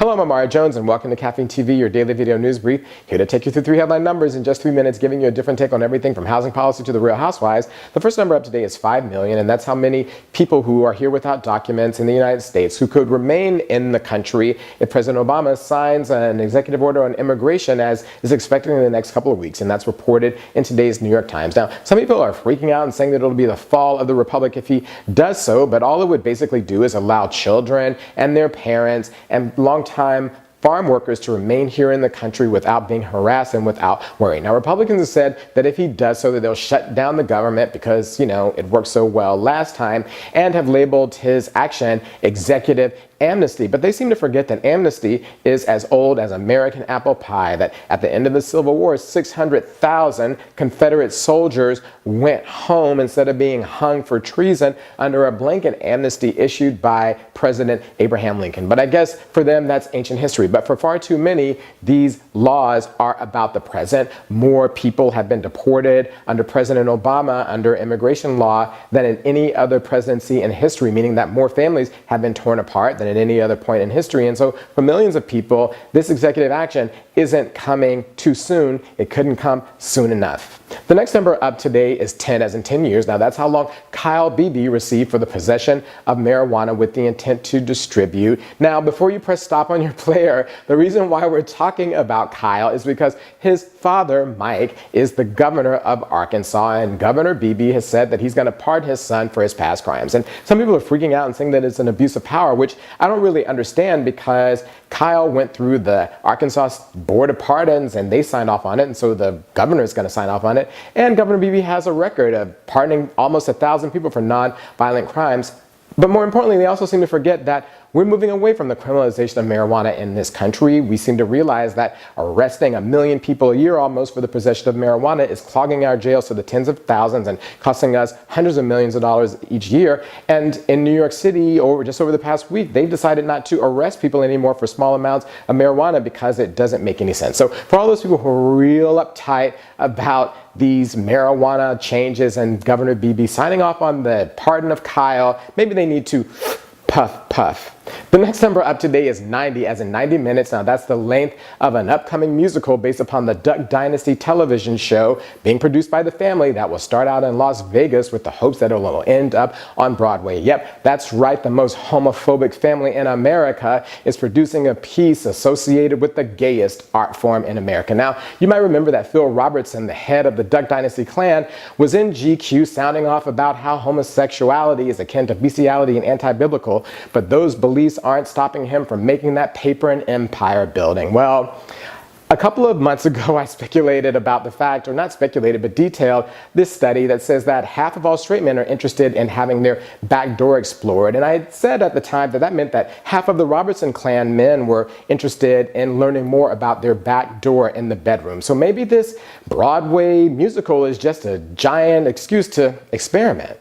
Hello, I'm Amara Jones, and welcome to Caffeine TV, your daily video news brief. Here to take you through 3 headline numbers in just 3 minutes, giving you a different take on everything from housing policy to the Real Housewives. The first number up today is 5 million, and that's how many people who are here without documents in the United States who could remain in the country if President Obama signs an executive order on immigration, as is expected in the next couple of weeks, and that's reported in today's New York Times. Now, some people are freaking out and saying that it'll be the fall of the republic if he does so, but all it would basically do is allow children and their parents and long-time farm workers to remain here in the country without being harassed and without worry. Now, Republicans have said that if he does so, that they'll shut down the government because, it worked so well last time, and have labeled his action executive amnesty. But they seem to forget that amnesty is as old as American apple pie, that at the end of the Civil War, 600,000 Confederate soldiers went home instead of being hung for treason under a blanket amnesty issued by President Abraham Lincoln. But I guess for them, that's ancient history. But for far too many, these laws are about the present. More people have been deported under President Obama under immigration law than in any other presidency in history, meaning that more families have been torn apart than at any other point in history. And so for millions of people, this executive action isn't coming too soon. It couldn't come soon enough. The next number up today is 10, as in 10 years. Now, that's how long Kyle Beebe received for the possession of marijuana with the intent to distribute. Now, before you press stop on your player, the reason why we're talking about Kyle is because his father, Mike, is the governor of Arkansas, and Governor Beebe has said that he's going to pardon his son for his past crimes. And some people are freaking out and saying that it's an abuse of power, which I don't really understand, because Kyle went through the Arkansas Board of Pardons and they signed off on it, and so the governor is going to sign off on it. And Governor Beebe has a record of pardoning almost 1,000 people for non-violent crimes. But more importantly, they also seem to forget that we're moving away from the criminalization of marijuana in this country. We seem to realize that arresting 1 million people a year almost for the possession of marijuana is clogging our jails to the tens of thousands and costing us hundreds of millions of dollars each year. And in New York City, just over the past week, they've decided not to arrest people anymore for small amounts of marijuana because it doesn't make any sense. So for all those people who are real uptight about these marijuana changes and Governor Beebe signing off on the pardon of Kyle, maybe they need to puff, puff. The next number up today is 90, as in 90 minutes. Now, that's the length of an upcoming musical based upon the Dynasty television show being produced by the family that will start out in Las Vegas with the hopes that it will end up on Broadway. Yep, that's right. The most homophobic family in America is producing a piece associated with the gayest art form in America. Now, you might remember that Phil Robertson, the head of the Duck Dynasty clan, was in GQ sounding off about how homosexuality is akin to bestiality and anti-biblical, but those beliefs aren't stopping him from making that paper and empire building. Well, a couple of months ago, I speculated about the fact, or not speculated, but detailed this study that says that half of all straight men are interested in having their back door explored. And I said at the time that that meant that half of the Robertson clan men were interested in learning more about their back door in the bedroom. So maybe this Broadway musical is just a giant excuse to experiment.